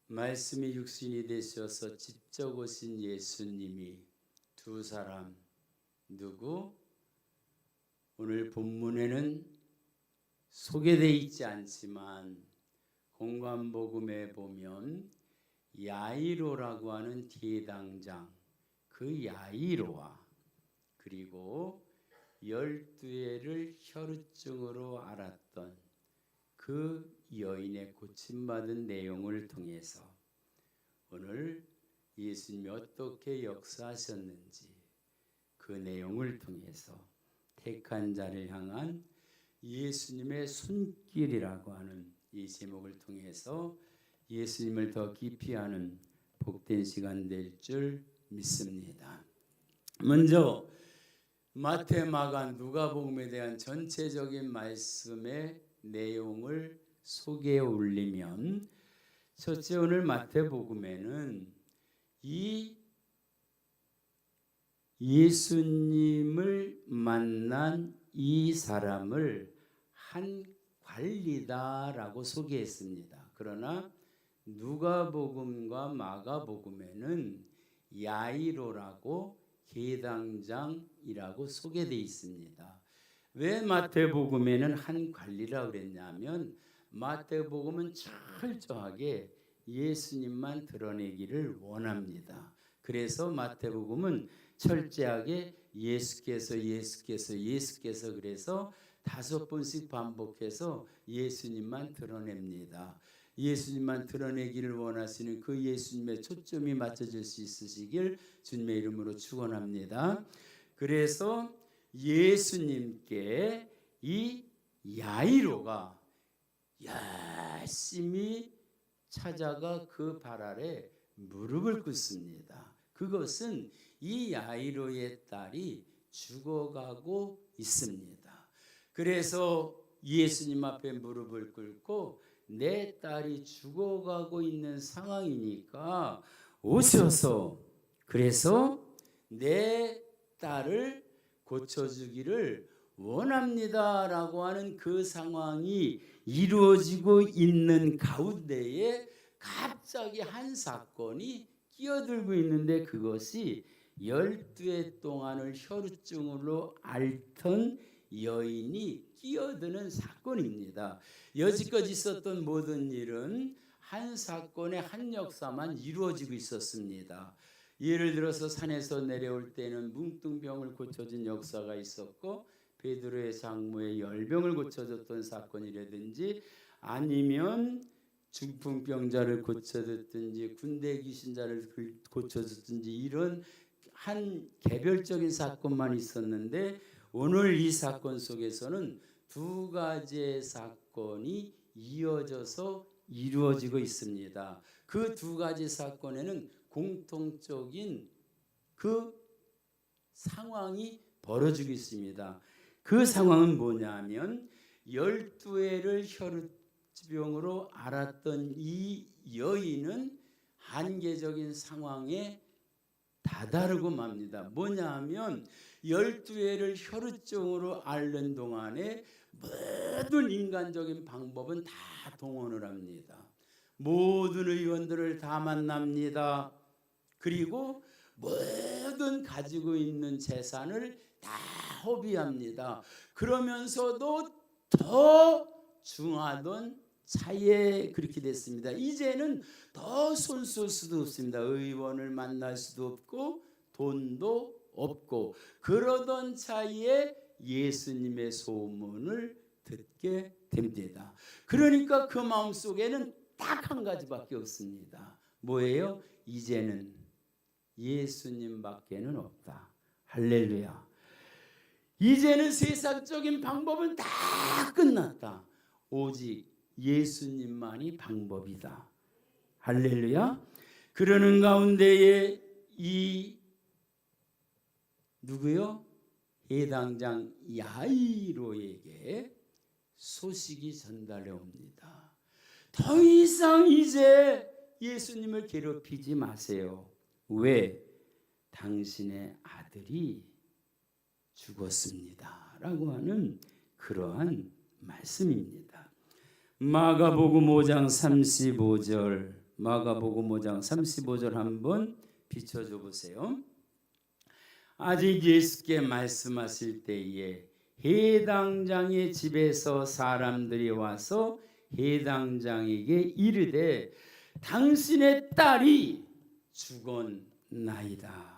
말씀이 육신이 되셔서 직접 오신 예수님이 두 사람 누구? 오늘 본문에는 소개되어 있지 않지만 공관복음에 보면 야이로라고 하는 대당장, 그 야이로와 그리고 12회를 혈우증으로 앓았던 그 여인의 고침받은 내용을 통해서 오늘 예수님이 어떻게 역사하셨는지 그 내용을 통해서 택한 자를 향한 예수님의 손길이라고 하는 이 제목을 통해서 예수님을 더 깊이 아는 복된 시간 될 줄 믿습니다. 먼저 마태, 마가, 누가복음에 대한 전체적인 말씀의 내용을 소개해 올리면, 첫째 오늘 마태복음에는 이 예수님을 만난 이 사람을 한 관리다라고 소개했습니다. 그러나 누가복음과 마가복음에는 야이로라고 계당장이라고 소개되어 있습니다. 왜 마태복음에는 한 관리라고 그랬냐면 마태복음은 철저하게 예수님만 드러내기를 원합니다. 그래서 마태복음은 철저하게 예수께서 그래서 5번씩 반복해서 예수님만 드러냅니다. 예수님만 드러내기를 원하시는 그 예수님의 초점이 맞춰질 수 있으시길 주님의 이름으로 축원합니다. 그래서 예수님께 이 야이로가 열심히 찾아가 그 발 아래 무릎을 꿇습니다. 그것은 이 야이로의 딸이 죽어가고 있습니다. 그래서 예수님 앞에 무릎을 꿇고 내 딸이 죽어가고 있는 상황이니까 오셔서 그래서 내 딸을 고쳐주기를 원합니다라고 하는 그 상황이 이루어지고 있는 가운데에 갑자기 한 사건이 끼어들고 있는데 그것이 12해 동안을 혈우증으로 앓던 여인이 끼어드는 사건입니다. 여지껏 있었던 모든 일은 한 사건의 한 역사만 이루어지고 있었습니다. 예를 들어서 산에서 내려올 때는 뭉뚱병을 고쳐준 역사가 있었고 베드로의 장모의 열병을 고쳐줬던 사건이라든지 아니면 중풍병자를 고쳐줬든지 군대 귀신자를 고쳐줬든지 이런 한 개별적인 사건만 있었는데 오늘 이 사건 속에서는 두 가지의 사건이 이어져서 이루어지고 있습니다. 그 두 가지 사건에는 공통적인 그 상황이 벌어지고 있습니다. 그 상황은 뭐냐면 12회를 혈우병으로 앓았던 이 여인은 한계적인 상황에 다다르고 맙니다. 뭐냐 하면 12회를 혈우증으로 앓는 동안에 모든 인간적인 방법은 다 동원을 합니다. 모든 의원들을 다 만납니다. 그리고 모든 가지고 있는 재산을 다 허비합니다. 그러면서도 더 중하던 차에 그렇게 됐습니다. 이제는 더 손 쓸 수도 없습니다. 의원을 만날 수도 없고 돈도 없고 그러던 차에 예수님의 소문을 듣게 됩니다. 그러니까 그 마음속에는 딱 한 가지밖에 없습니다. 뭐예요? 이제는 예수님밖에는 없다. 할렐루야. 이제는 세상적인 방법은 다 끝났다. 오직 예수님만이 방법이다. 할렐루야. 그러는 가운데에 이 누구요? 해당장 야이로에게 소식이 전달해 옵니다. 더 이상 이제 예수님을 괴롭히지 마세요. 왜? 당신의 아들이 죽었습니다. 라고 하는 그러한 말씀입니다. 마가복음 5장 35절 마가복음 5장 35절 한번 비춰줘 보세요. 아직 예수께 말씀하실 때에 해당장의 집에서 사람들이 와서 해당장에게 이르되 당신의 딸이 죽었나이다.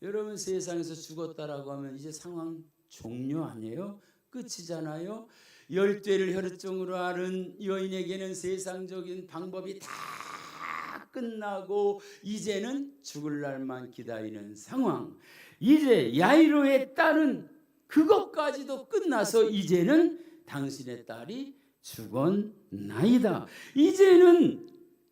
여러분, 세상에서 죽었다라고 하면 이제 상황 종료 아니에요? 끝이잖아요. 열죄를 혈증으로 앓은 여인에게는 세상적인 방법이 다 끝나고 이제는 죽을 날만 기다리는 상황. 이제 야이로의 딸은 그것까지도 끝나서 이제는 당신의 딸이 죽었나이다. 이제는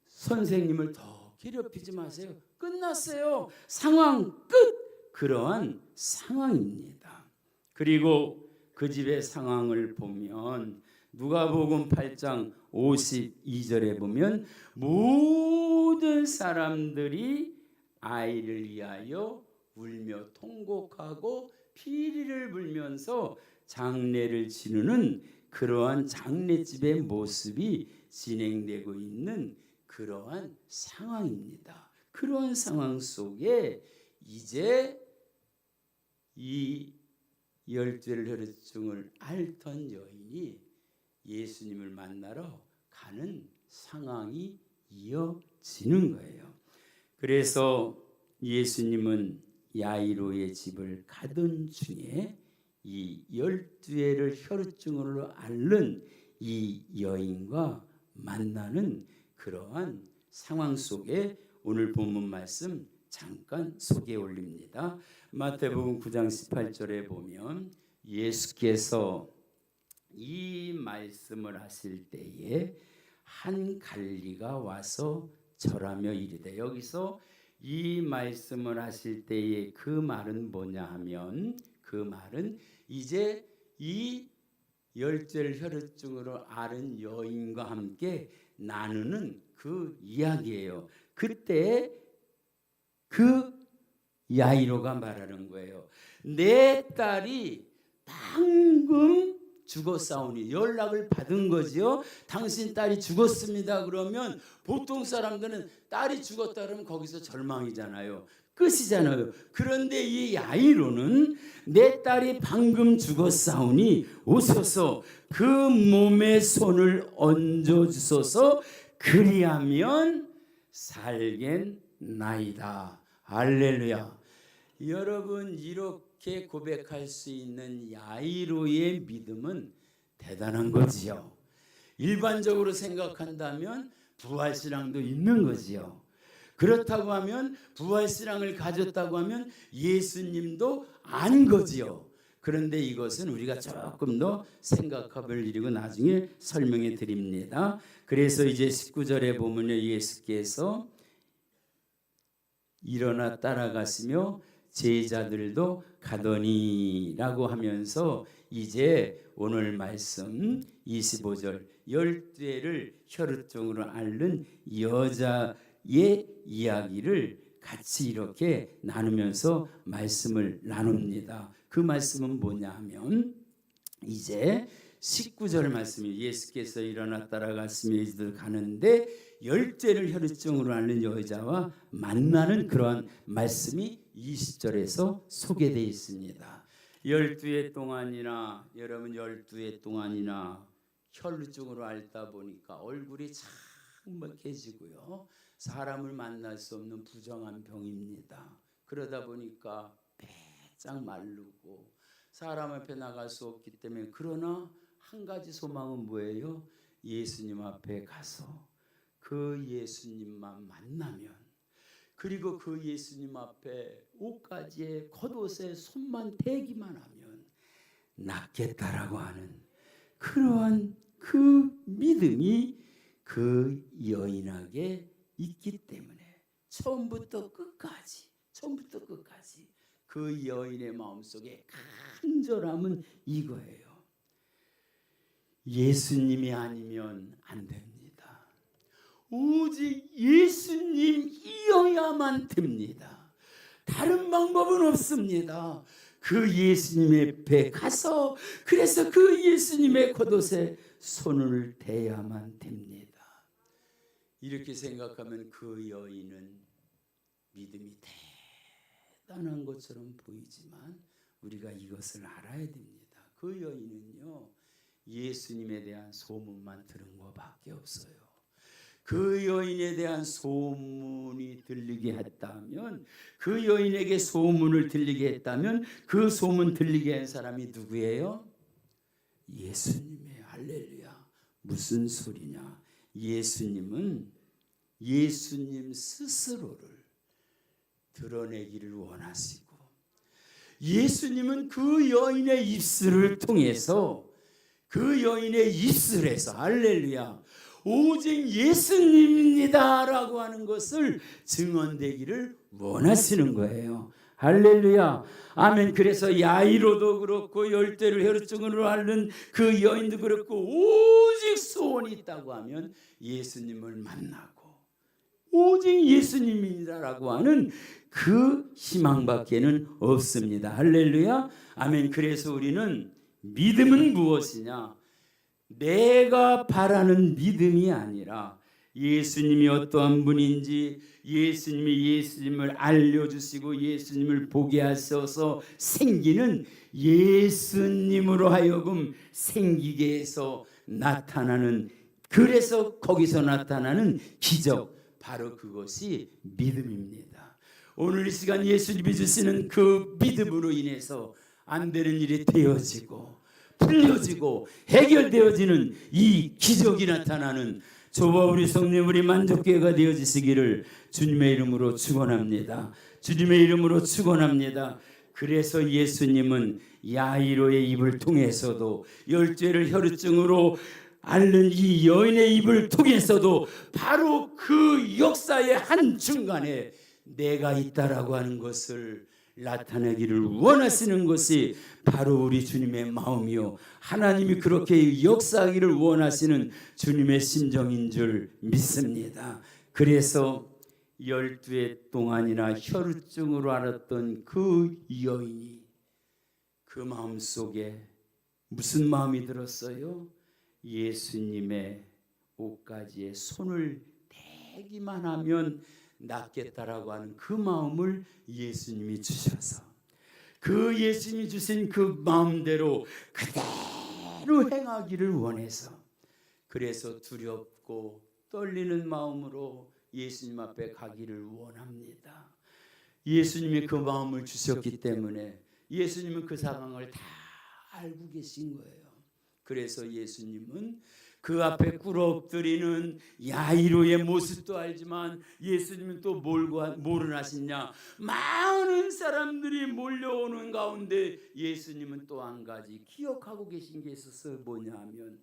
선생님을 더 괴롭히지 마세요. 끝났어요. 상황 끝. 그러한 상황입니다. 그리고 그 집의 상황을 보면 누가복음 8장 52절에 보면 모든 사람들이 아이를 위하여 울며 통곡하고 피리를 불면서 장례를 치르는 그러한 장례집의 모습이 진행되고 있는 그러한 상황입니다. 그러한 상황 속에 이제 이 열죄를 혈증을 앓던 여인이 예수님을 만나러 가는 상황이 이어지는 거예요. 그래서 예수님은 야이로의 집을 가던 중에 이 12회를 혈증으로 앓는 이 여인과 만나는 그러한 상황 속에 오늘 본문 말씀 잠깐 소개해 올립니다. 마태복음 9장 18절에 보면 예수께서 이 말씀을 하실 때에 한 관리가 와서 절하며 이르되, 여기서 이 말씀을 하실 때에 그 말은 뭐냐 하면 그 말은 이제 이 열죄를 혈증으로 앓은 여인과 함께 나누는 그 이야기예요. 그때 그 야이로가 말하는 거예요. 내 딸이 방금 죽었사오니, 연락을 받은 거죠. 당신 딸이 죽었습니다. 그러면 보통 사람들은 딸이 죽었다 그러면 거기서 절망이잖아요. 끝이잖아요. 그런데 이 야이로는 내 딸이 방금 죽었사오니 오소서 그 몸에 손을 얹어 주소서 그리하면 살겠나이다. 할렐루야. 여러분, 이렇게 고백할 수 있는 야이로의 믿음은 대단한 거지요. 일반적으로 생각한다면 부활신앙도 있는 거지요. 그렇다고 하면 부활신앙을 가졌다고 하면 예수님도 아닌 거지요. 그런데 이것은 우리가 조금 더 생각할 일이고 나중에 설명해 드립니다. 그래서 이제 19절에 보면 예수께서 일어나 따라가시며 제자들도 가더니라고 하면서 이제 오늘 말씀 25절 12회를 혈증으로 앓는 여자의 이야기를 같이 이렇게 나누면서 말씀을 나눕니다. 그 말씀은 뭐냐 하면 이제 19절 말씀이 예수께서 일어나 따라가시며 이들 가는데 열죄를 혈증으로 앓는 여자와 만나는 그러한 말씀이 20절에서 소개되어 있습니다. 12회 동안이나 여러분 12회 동안이나 혈증으로 앓다 보니까 얼굴이 창백해지고요. 사람을 만날 수 없는 부정한 병입니다. 그러다 보니까 배짱 마르고 사람 앞에 나갈 수 없기 때문에, 그러나 한 가지 소망은 뭐예요? 예수님 앞에 가서 그 예수님만 만나면, 그리고 그 예수님 앞에 옷가지에 겉옷에 손만 대기만 하면 낫겠다라고 하는 그러한 그 믿음이 그 여인에게 있기 때문에 처음부터 끝까지 그 여인의 마음속에 간절함은 이거예요. 예수님이 아니면 안 됩니다. 오직 예수님이어야만 됩니다. 다른 방법은 없습니다. 그 예수님의 앞에 가서, 그래서 그 예수님의 겉옷에 손을 대야만 됩니다. 이렇게 생각하면 그 여인은 믿음이 대단한 것처럼 보이지만 우리가 이것을 알아야 됩니다. 그 여인은요, 예수님에 대한 소문만 들은 것밖에 없어요. 그 여인에 대한 소문이 들리게 했다면, 그 여인에게 소문을 들리게 했다면 그 소문 들리게 한 사람이 누구예요? 예수님이에요. 할렐루야. 무슨 소리냐? 예수님은 예수님 스스로를 드러내기를 원하시고, 예수님은 그 여인의 입술을 통해서, 그 여인의 입술에서 할렐루야, 오직 예수님입니다 라고 하는 것을 증언되기를 원하시는 거예요. 할렐루야. 아멘. 그래서 야이로도 그렇고 열대를 혈루증으로 앓는 그 여인도 그렇고 오직 소원이 있다고 하면 예수님을 만나고 오직 예수님이라고 하는 그 희망밖에는 없습니다. 할렐루야. 아멘. 그래서 우리는 믿음은 무엇이냐? 내가 바라는 믿음이 아니라 예수님이 어떠한 분인지, 예수님이 예수님을 알려주시고 예수님을 보게 하셔서 생기는 예수님으로 하여금 생기게 해서 나타나는, 그래서 거기서 나타나는 기적, 바로 그것이 믿음입니다. 오늘 이 시간 예수님이 주시는 그 믿음으로 인해서 안 되는 일이 되어지고 풀려지고 해결되어지는 이 기적이 나타나는 저와 우리 성령, 우리 만족교회가 되어지시기를 주님의 이름으로 축원합니다. 주님의 이름으로 축원합니다. 그래서 예수님은 야이로의 입을 통해서도, 열죄를 혈루증으로 앓는 이 여인의 입을 통해서도 바로 그 역사의 한중간에 내가 있다라고 하는 것을 나타내기를 원하시는 것이 바로 우리 주님의 마음이요, 하나님이 그렇게 역사하기를 원하시는 주님의 심정인 줄 믿습니다. 그래서 12해 동안이나 혈루증으로 앓았던 그 여인이 그 마음속에 무슨 마음이 들었어요? 예수님의 옷가지에 손을 대기만 하면 낫겠다라고 하는 그 마음을 예수님이 주셔서, 그 예수님이 주신 그 마음대로 그대로 행하기를 원해서, 그래서 두렵고 떨리는 마음으로 예수님 앞에 가기를 원합니다. 예수님이 그 마음을 주셨기 때문에 예수님은 그 상황을 다 알고 계신 거예요. 그래서 예수님은 그 앞에 꿇어 엎드리는 야이로의 모습도 알지만 예수님은 또 뭐를 하시냐? 많은 사람들이 몰려오는 가운데 예수님은 또 한 가지 기억하고 계신 게 있어서 뭐냐 하면,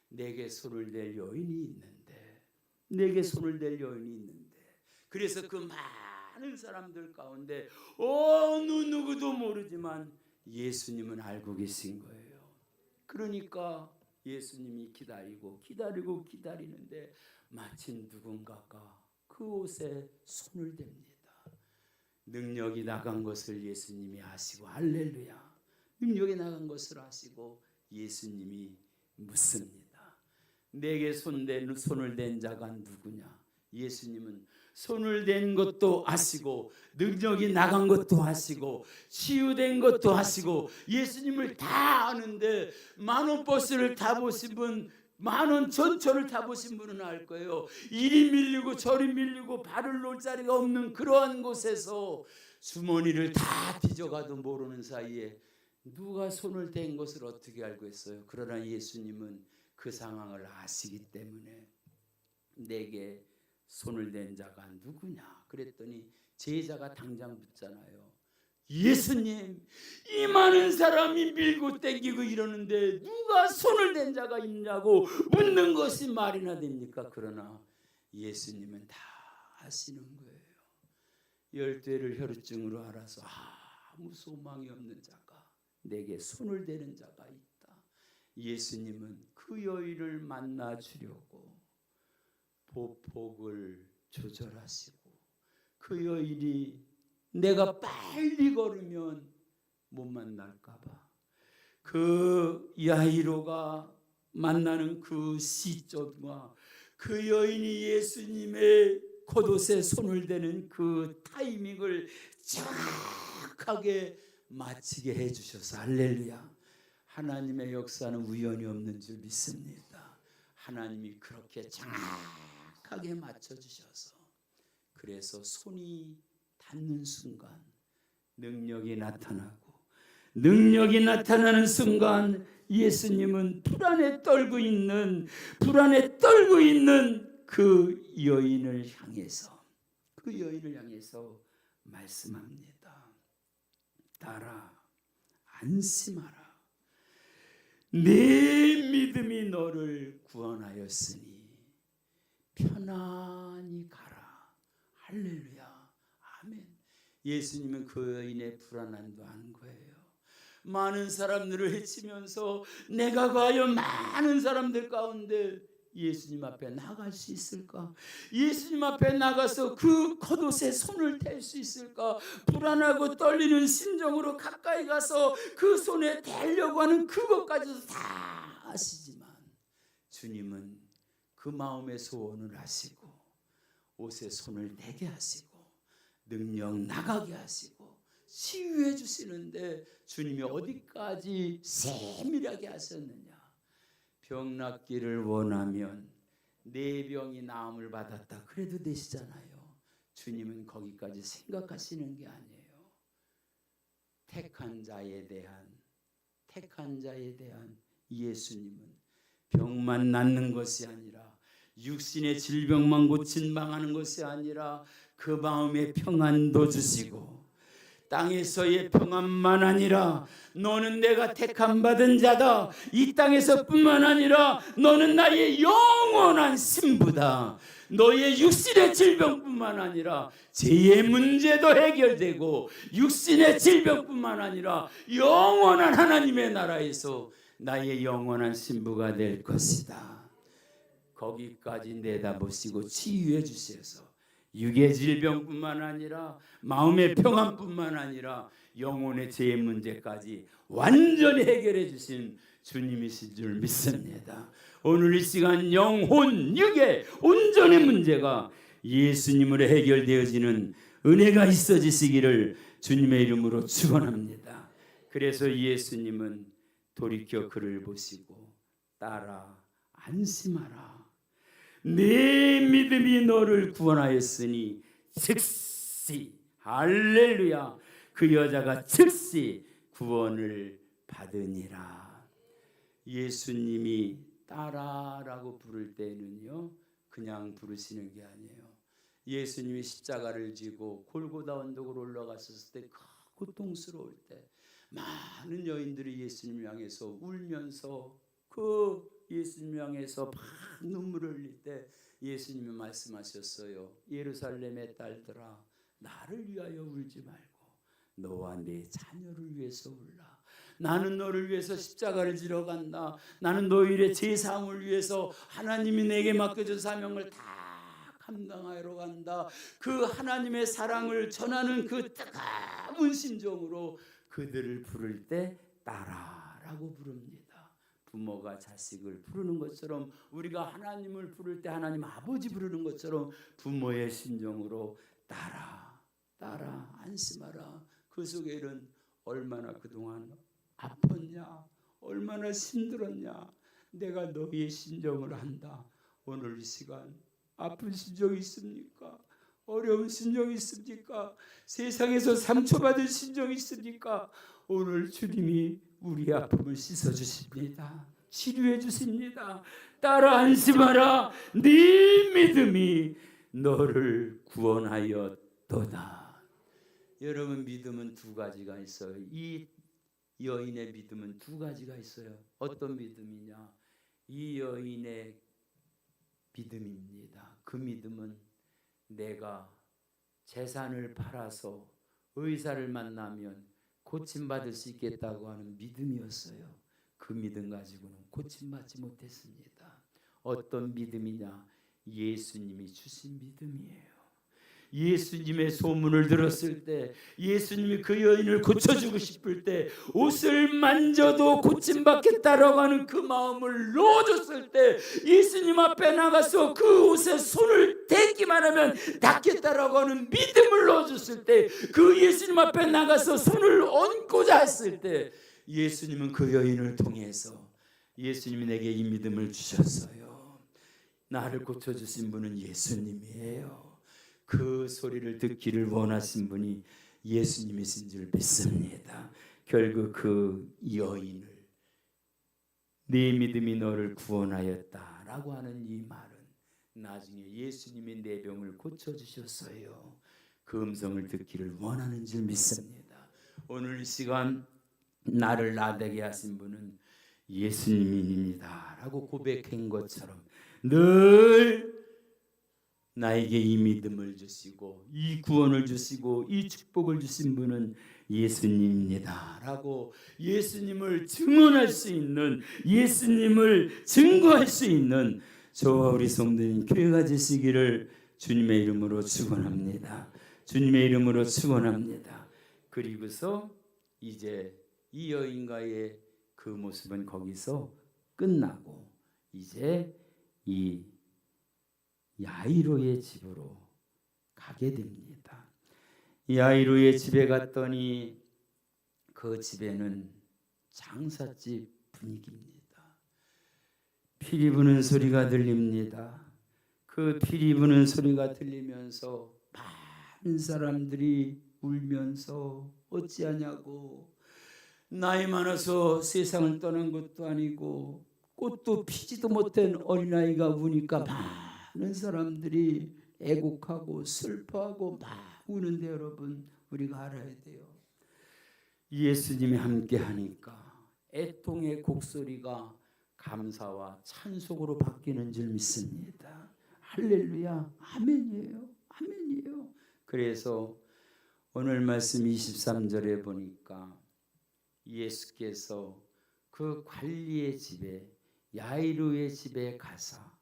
내게 손을 댈 여인이 있는데, 내게 손을 댈 여인이 있는데, 그래서 그 많은 사람들 가운데 어느 누구도 모르지만 예수님은 알고 계신 거예요. 그러니까 예수님이 기다리는데 마침 누군가가 그 옷에 손을 댑니다. 능력이 나간 것을 예수님이 아시고, 할렐루야, 능력이 나간 것을 아시고 예수님이 묻습니다. 내게 손을 댄 자가 누구냐? 예수님은 손을 댄 것도 아시고, 능력이 나간 것도 아시고, 치유된 것도 아시고, 예수님을 다 아는데, 만원 버스를 타보신 분, 만원 전철을 타보신 분은 알 거예요. 이리 밀리고 저리 밀리고 발을 놓을 자리가 없는 그러한 곳에서 주머니를 다 뒤져가도 모르는 사이에 누가 손을 댄 것을 어떻게 알고 있어요? 그러나 예수님은 그 상황을 아시기 때문에 내게 손을 댄 자가 누구냐? 그랬더니 제자가 당장 묻잖아요. 예수님, 이 많은 사람이 밀고 땡기고 이러는데 누가 손을 댄 자가 있냐고 묻는 것이 말이나 됩니까? 그러나 예수님은 다 아시는 거예요. 열대를 혈루증으로 앓아서 아무 소망이 없는 자가, 내게 손을 대는 자가 있다. 예수님은 그 여인을 만나 주려고 보폭을 조절하시고, 그 여인이 내가 빨리 걸으면 못 만날까봐 그 야이로가 만나는 그 시점과 그 여인이 예수님의 겉옷에 손을 대는 그 타이밍을 정확하게 마치게 해주셔서 할렐루야. 하나님의 역사는 우연이 없는 줄 믿습니다. 하나님이 그렇게 정확하게 맞춰주셔서 그래서 손이 닿는 순간 능력이 나타나고, 능력이 나타나는 순간 예수님은 불안에 떨고 있는 그 여인을 향해서 말씀합니다. 딸아, 안심하라. 내 믿음이 너를 구원하였으니 편안히 가라. 할렐루야. 아멘. 예수님은 그 여인의 불안함도 아는 거예요. 많은 사람들을 해치면서 내가 과연 많은 사람들 가운데 예수님 앞에 나갈 수 있을까? 예수님 앞에 나가서 그 겉옷에 손을 댈 수 있을까? 불안하고 떨리는 심정으로 가까이 가서 그 손에 대려고 하는 그것까지도 다 아시지만 주님은 그 마음의 소원을 아시고 옷에 손을 대게 하시고 능력 나가게 하시고 치유해 주시는데 주님이 어디까지 세밀하게 하셨느냐? 병 낫기를 원하면 내 병이 나음을 받았다 그래도 되시잖아요. 주님은 거기까지 생각하시는 게 아니에요. 택한 자에 대한 예수님은 병만 낫는 것이 아니라 육신의 질병만 고침방하는 것이 아니라 그 마음의 평안도 주시고 땅에서의 평안만 아니라 너는 내가 택함 받은 자다. 이 땅에서뿐만 아니라 너는 나의 영원한 신부다. 너의 육신의 질병뿐만 아니라 죄의 문제도 해결되고 육신의 질병뿐만 아니라 영원한 하나님의 나라에서 나의 영원한 신부가 될 것이다. 거기까지 내다보시고 치유해 주셔서 육의 질병뿐만 아니라 마음의 평안뿐만 아니라 영혼의 죄의 문제까지 완전히 해결해 주신 주님이신 줄 믿습니다. 오늘 이 시간 영혼, 육의 온전의 문제가 예수님으로 해결되어지는 은혜가 있어지시기를 주님의 이름으로 축원합니다. 그래서 예수님은 돌이켜 그를 보시고 딸아 안심하라. 내 믿음이 너를 구원하였으니 즉시 할렐루야 그 여자가 즉시 구원을 받으니라. 예수님이 딸아라고 부를 때는요 그냥 부르시는 게 아니에요. 예수님이 십자가를 지고 골고다 언덕으로 올라갔었을 때 그 고통스러울 때 많은 여인들이 예수님을 향해서 울면서 그 예수님 향해서 막 눈물을 흘릴 때 예수님이 말씀하셨어요. 예루살렘의 딸들아 나를 위하여 울지 말고 너와 네 자녀를 위해서 울라. 나는 너를 위해서 십자가를 지러 간다. 나는 너희의 제사함을 위해서 하나님이 내게 맡겨준 사명을 다 감당하러 간다. 그 하나님의 사랑을 전하는 그 뜨거운 심정으로 그들을 부를 때 딸아라고 부릅니다. 부모가 자식을 부르는 것처럼 우리가 하나님을 부를 때 하나님 아버지 부르는 것처럼 부모의 심정으로 딸아, 딸아 안심하라. 그 속에는 얼마나 그동안 아팠냐, 얼마나 힘들었냐. 내가 너희의 심정을 안다. 오늘 이 시간 아픈 심정이 있습니까? 어려운 심정이 있습니까? 세상에서 상처받은 심정이 있습니까? 오늘 주님이 우리 아픔을 씻어주십니다. 치료해 주십니다. 따라 안심하라. 네 믿음이 너를 구원하였도다. 여러분 믿음은 두 가지가 있어요. 이 여인의 믿음은 두 가지가 있어요. 어떤 믿음이냐? 이 여인의 믿음입니다. 그 믿음은 내가 재산을 팔아서 의사를 만나면 고침받을 수 있겠다고 하는 믿음이었어요. 그 믿음 가지고는 고침받지 못했습니다. 어떤 믿음이냐? 예수님이 주신 믿음이에요. 예수님의 소문을 들었을 때, 예수님이 그 여인을 고쳐주고 싶을 때, 옷을 만져도 고침받겠다라고 하는 그 마음을 넣어줬을 때, 예수님 앞에 나가서 그 옷에 손을 대기만 하면 낫겠다라고 하는 믿음을 넣어줬을 때, 그 예수님 앞에 나가서 손을 얹고자 했을 때, 예수님은 그 여인을 통해서 예수님이 내게 이 믿음을 주셨어요. 나를 고쳐주신 분은 예수님이에요. 그 소리를 듣기를 원하신 분이 예수님이신 줄 믿습니다. 결국 그 여인을 네 믿음이 너를 구원하였다라고 하는 이 말은 나중에 예수님이 내 병을 고쳐주셨어요. 그 음성을 듣기를 원하는 줄 믿습니다. 오늘 이 시간 나를 나되게 하신 분은 예수님입니다 라고 고백한 것처럼 늘 나에게 이 믿음을 주시고 이 구원을 주시고 이 축복을 주신 분은 예수님입니다 라고 예수님을 증언할 수 있는, 예수님을 증거할 수 있는 저와 우리 성도님 교회가 되시기를 주님의 이름으로 축원합니다. 주님의 이름으로 축원합니다. 그리고서 이제 이 여인과의 그 모습은 거기서 끝나고 이제 이 야이로의 집으로 가게 됩니다. 야이로의 집에 갔더니 그 집에는 장사집 분위기입니다. 피리 부는 소리가 들립니다. 그 피리 부는 소리가 들리면서 많은 사람들이 울면서 어찌하냐고, 나이 많아서 세상을 떠난 것도 아니고 꽃도 피지도 못한 어린아이가 우니까 많은 사람들이 애곡하고 슬퍼하고 막 우는데 여러분, 우리가 알아야 돼요. 예수님이 함께 하니까 애통의 곡소리가 감사와 찬송으로 바뀌는 줄 믿습니다. 할렐루야, 아멘이에요. 아멘이에요. 그래서 오늘 말씀 23절에 보니까 예수께서 그 관리의 집에, 야이로의 집에 가사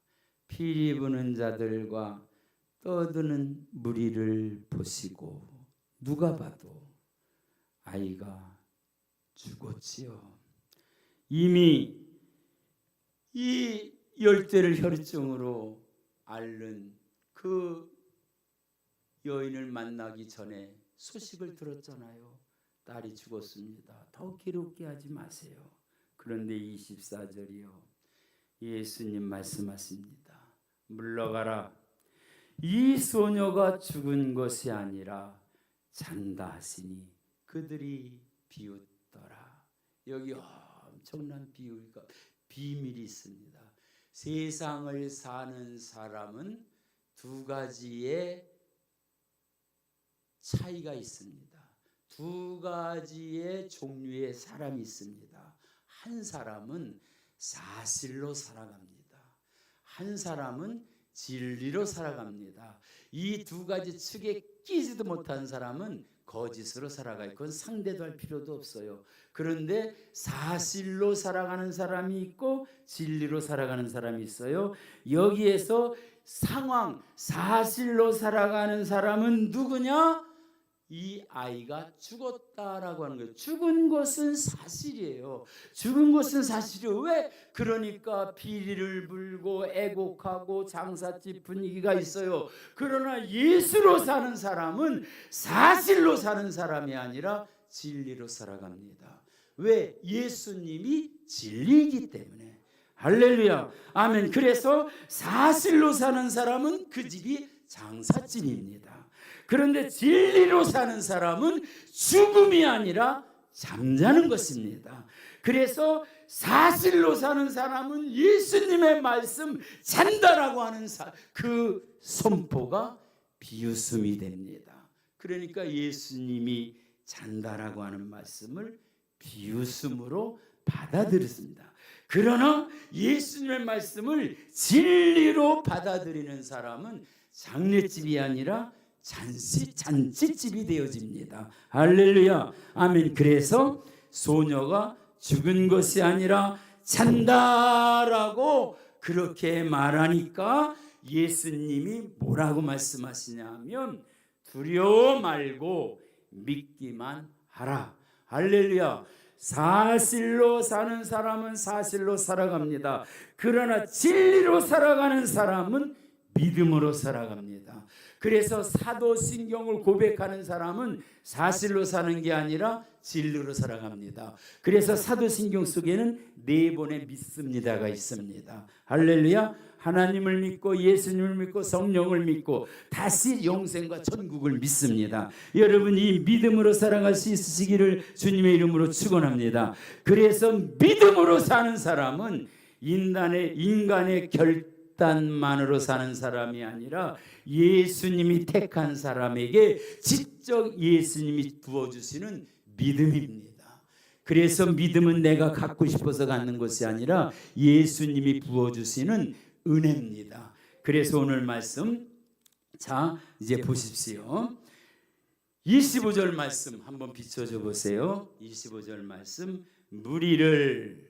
피리 부는 자들과 떠드는 무리를 보시고 누가 봐도 아이가 죽었지요. 이미 이 열대를 혈증으로 앓는 그 여인을 만나기 전에 소식을 들었잖아요. 딸이 죽었습니다. 더 기록게 하지 마세요. 그런데 24절이요. 예수님 말씀하십니다. 물러가라. 이 소녀가 죽은 것이 아니라 잔다 하시니 그들이 비웃더라. 여기 엄청난 비유가 비밀이 있습니다. 세상을 사는 사람은 두 가지의 차이가 있습니다. 두 가지의 종류의 사람이 있습니다. 한 사람은 사실로 살아갑니다. 한 사람은 진리로 살아갑니다. 이 두 가지 축에 끼지도 못한 사람은 거짓으로 살아가요. 그건 상대도 할 필요도 없어요. 그런데 사실로 살아가는 사람이 있고 진리로 살아가는 사람이 있어요. 여기에서 상황, 사실로 살아가는 사람은 누구냐? 이 아이가 죽었다라고 하는 거예요. 죽은 것은 사실이에요. 죽은 것은 사실이에요. 왜? 그러니까 비리를 불고 애곡하고 장사집 분위기가 있어요. 그러나 예수로 사는 사람은 사실로 사는 사람이 아니라 진리로 살아갑니다. 왜? 예수님이 진리이기 때문에. 할렐루야, 아멘. 그래서 사실로 사는 사람은 그 집이 장사집입니다. 그런데 진리로 사는 사람은 죽음이 아니라 잠자는 것입니다. 그래서 사실로 사는 사람은 예수님의 말씀 잔다라고 하는 그 선포가 비웃음이 됩니다. 그러니까 예수님이 잔다라고 하는 말씀을 비웃음으로 받아들였습니다. 그러나 예수님의 말씀을 진리로 받아들이는 사람은 장례집이 아니라 잔치집이 되어집니다. 할렐루야, 아멘. 그래서 소녀가 죽은 것이 아니라 잔다라고 그렇게 말하니까 예수님이 뭐라고 말씀하시냐면 두려워 말고 믿기만 하라. 할렐루야. 사실로 사는 사람은 사실로 살아갑니다. 그러나 진리로 살아가는 사람은 믿음으로 살아갑니다. 그래서 사도신경을 고백하는 사람은 사실로 사는 게 아니라 진리로 살아갑니다. 그래서 사도신경 속에는 네 번의 믿습니다가 있습니다. 할렐루야. 하나님을 믿고 예수님을 믿고 성령을 믿고 다시 영생과 천국을 믿습니다. 여러분, 이 믿음으로 살아갈 수 있으시기를 주님의 이름으로 축원합니다. 그래서 믿음으로 사는 사람은 인간의 결단만으로 사는 사람이 아니라 예수님이 택한 사람에게 직접 예수님이 부어주시는 믿음입니다. 그래서 믿음은 내가 갖고 싶어서 갖는 것이 아니라 예수님이 부어주시는 은혜입니다. 그래서 오늘 말씀, 자 이제 보십시오. 25절 말씀 한번 비춰줘 보세요. 25절 말씀, 무리를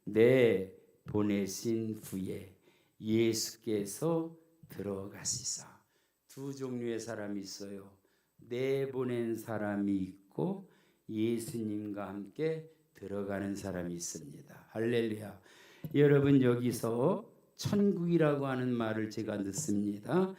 내보내신 후에 예수께서 들어가시사. 두 종류의 사람이 있어요. 내보낸 사람이 있고 예수님과 함께 들어가는 사람이 있습니다. 할렐루야. 여러분, 여기서 천국이라고 하는 말을 제가 듣습니다.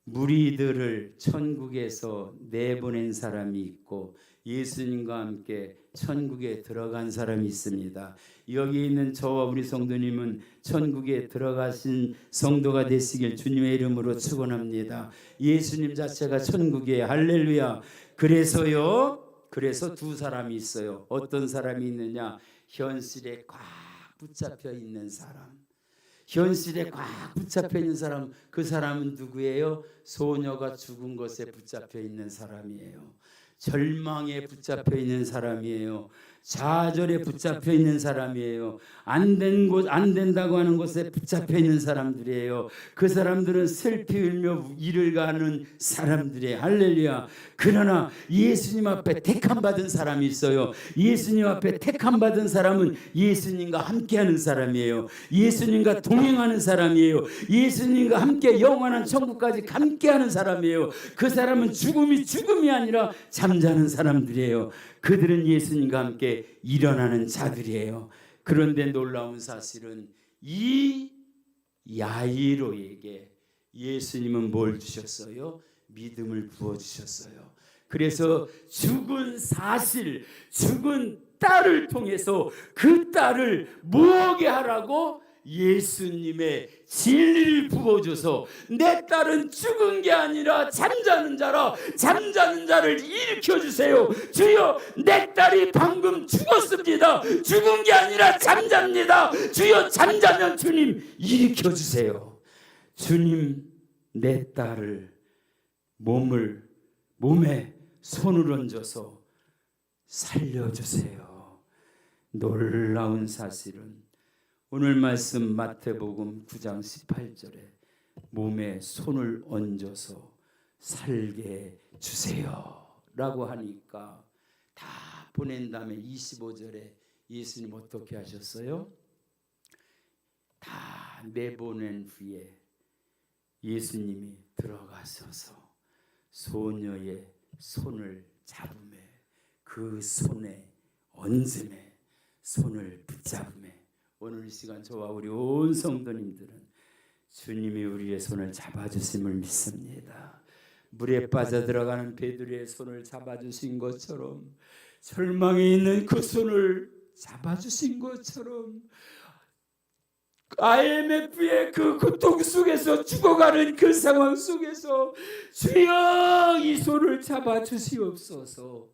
무리들을 천국에서 내보낸 사람이 있고 예수님과 함께 천국에 들어간 사람이 있습니다. 여기 있는 저와 우리 성도님은 천국에 들어가신 성도가 되시길 주님의 이름으로 축원합니다. 예수님 자체가 천국에, 할렐루야. 그래서 두 사람이 있어요. 어떤 사람이 있느냐? 현실에 꽉 붙잡혀 있는 사람. 현실에 꽉 붙잡혀 있는 사람. 그 사람은 누구예요? 소녀가 죽은 것에 붙잡혀 있는 사람이에요. 절망에 붙잡혀 있는 사람이에요. 좌절에 붙잡혀 있는 사람이에요. 안 된다고 하는 것에 붙잡혀 있는 사람들이에요. 그 사람들은 슬피 울며 일을 가는 사람들이에요. 할렐루야. 그러나 예수님 앞에 택함 받은 사람이 있어요. 예수님 앞에 택함 받은 사람은 예수님과 함께하는 사람이에요. 예수님과 동행하는 사람이에요. 예수님과 함께 영원한 천국까지 함께하는 사람이에요. 그 사람은 죽음이 아니라 잠자는 사람들이에요. 그들은 예수님과 함께 일어나는 자들이에요. 그런데 놀라운 사실은 이 야이로에게 예수님은 뭘 주셨어요? 믿음을 부어주셨어요. 그래서 죽은 딸을 통해서 그 딸을 뭐게 하라고? 예수님의 진리를 부어줘서 내 딸은 죽은 게 아니라 잠자는 자라, 잠자는 자를 일으켜주세요. 주여, 내 딸이 방금 죽었습니다. 죽은 게 아니라 잠잡니다. 주여, 잠자면 주님 일으켜주세요. 주님, 내 딸을 몸에 손을 얹어서 살려주세요. 놀라운 사실은 오늘 말씀 마태복음 9장 18절에 몸에 손을 얹어서 살게 주세요 라고 하니까 다 보낸 다음에 25절에 예수님 어떻게 하셨어요? 다 내보낸 후에 예수님이 들어가셔서 소녀의 손을 잡으매, 그 손에 얹음에, 손을 붙잡으매, 오늘 이 시간 저와 우리 온 성도님들은 주님이 우리의 손을 잡아주심을 믿습니다. 물에 빠져들어가는 베드로의 손을 잡아주신 것처럼, 절망에 있는 그 손을 잡아주신 것처럼, IMF의 그 고통 속에서 죽어가는 그 상황 속에서 주여 이 손을 잡아주시옵소서.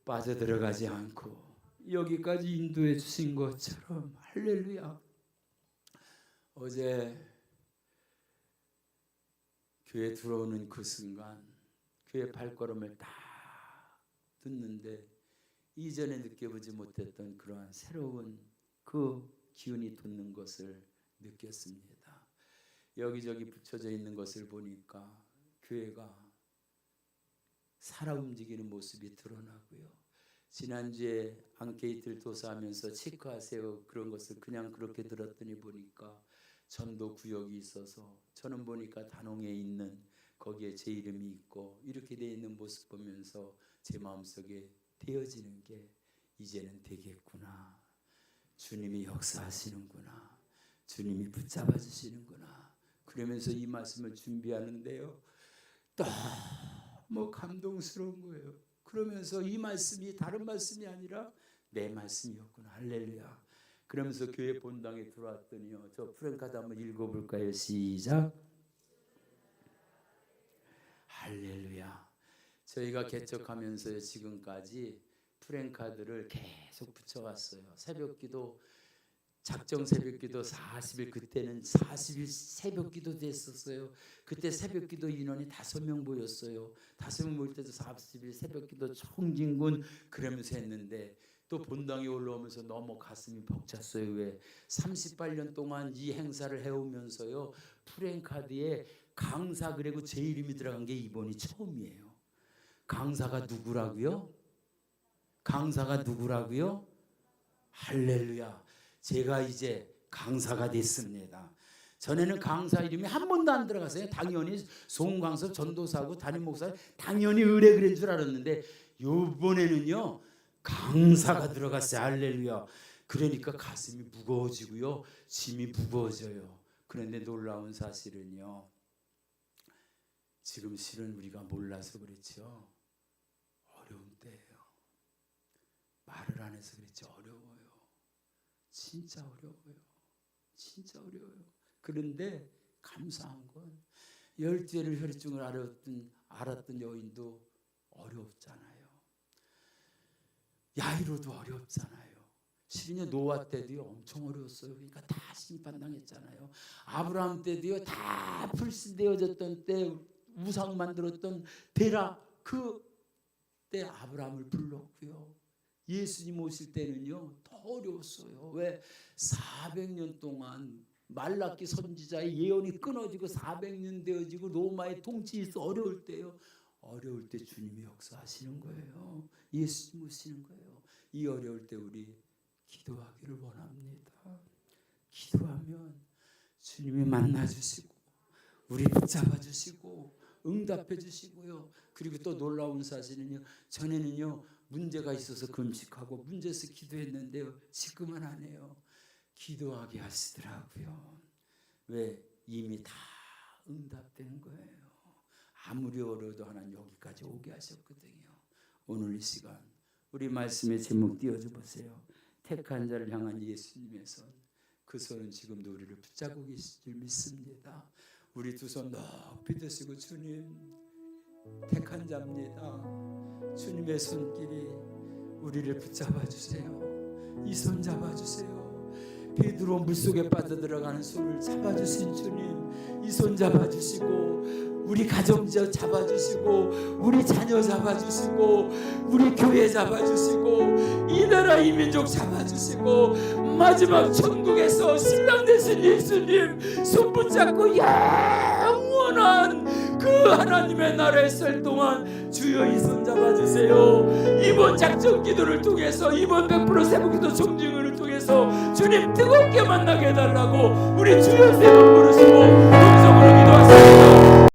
빠져들어가지 않고 여기까지 인도해 주신 것처럼. 할렐루야. 어제 교회 들어오는 그 순간 교회 발걸음을 딱 듣는데 이전에 느껴보지 못했던 그러한 새로운 그 기운이 돋는 것을 느꼈습니다. 여기저기 붙여져 있는 것을 보니까 교회가 살아 움직이는 모습이 드러나고요. 지난주에 앙케이트를 도사하면서 체크하세요 그런 것을 그냥 그렇게 들었더니 보니까 전도 구역이 있어서 저는 보니까 단홍에 있는 거기에 제 이름이 있고 이렇게 돼 있는 모습 보면서 제 마음속에 되어지는 게 이제는 되겠구나. 주님이 역사하시는구나. 주님이 붙잡아 주시는구나. 그러면서 이 말씀을 준비하는데요, 너무 감동스러운 거예요. 그러면서 이 말씀이 다른 말씀이 아니라 내 말씀이었구나. 할렐루야. 그러면서 교회 본당에 들어왔더니요, 저 프랭카드 한번 읽어볼까요? 시작. 할렐루야. 저희가 개척하면서 지금까지 프랭카드를 계속 붙여왔어요. 새벽기도, 작정 새벽기도 40일, 그때는 40일 새벽기도 됐었어요. 그때 새벽기도 인원이 5명 모였어요. 5명 모일 때도 40일 새벽기도 총진군 그러면서 했는데, 또 본당에 올라오면서 너무 가슴이 벅찼어요. 왜? 38년 동안 이 행사를 해오면서요, 프랭카드에 강사 그리고 제 이름이 들어간 게 이번이 처음이에요. 강사가 누구라고요? 강사가 누구라고요? 할렐루야. 제가 이제 강사가 됐습니다. 전에는 강사 이름이 한 번도 안 들어갔어요. 당연히 송광섭 전도사고 담임 목사 당연히 의뢰 그런 줄 알았는데, 이번에는요 강사가 들어갔어요. 할렐루야. 그러니까 가슴이 무거워지고요, 짐이 무거워져요. 그런데 놀라운 사실은요, 지금 실은 우리가 몰라서 그렇죠. 어려운 때예요. 말을 안 해서 그렇지 어려워요. 진짜 어려워요. 진짜 어려워요. 그런데 감사한 건 12회를 혈증을 알았던 여인도 어렵잖아요. 야이로도 어렵잖아요. 실은요, 노아 때도요 엄청 어려웠어요. 그러니까 다 심판당했잖아요. 아브라함 때도요 다 불신되어졌던 때, 우상 만들었던 데라, 그때 아브라함을 불렀고요. 예수님 오실 때는요 더 어려웠어요. 왜? 400년 동안 말라기 선지자의 예언이 끊어지고 400년 되어지고 로마의 통치에서 어려울 때요, 어려울 때 주님이 역사하시는 거예요. 예수님 오시는 거예요. 이 어려울 때 우리 기도하기를 원합니다. 기도하면 주님이 만나주시고 우리 붙잡아주시고 응답해주시고요. 그리고 또 놀라운 사실은요, 전에는요 문제가 있어서 금식하고 문제에서 기도했는데요, 지금은 안 해요. 기도하게 하시더라고요. 왜? 이미 다 응답되는 거예요. 아무리 어려워도 하나님 여기까지 오게 하셨거든요. 오늘 이 시간 우리 말씀의 제목 띄워줘 보세요. 택한 자를 향한 예수님의 손. 그 손은 지금도 우리를 붙잡고 계실 줄 믿습니다. 우리 두 손 높이 드시고, 주님 택한 자입니다. 주님의 손길이 우리를 붙잡아 주세요. 이 손 잡아 주세요. 베드로 물속에 빠져들어가는 손을 잡아주신 주님, 이 손 잡아주시고 우리 가정 잡아주시고 우리 자녀 잡아주시고 우리 교회 잡아주시고 이 나라 이 민족 잡아주시고 마지막 천국에서 신랑 되신 예수님 손 붙잡고 영원한 그 하나님의 나라에 살 동안 주여 이 손 잡아주세요. 이번 작전 기도를 통해서, 이번 100% 새벽기도 정증을 통해서 주님 뜨겁게 만나게 해달라고 우리 주여 세 번 부르시고 동성으로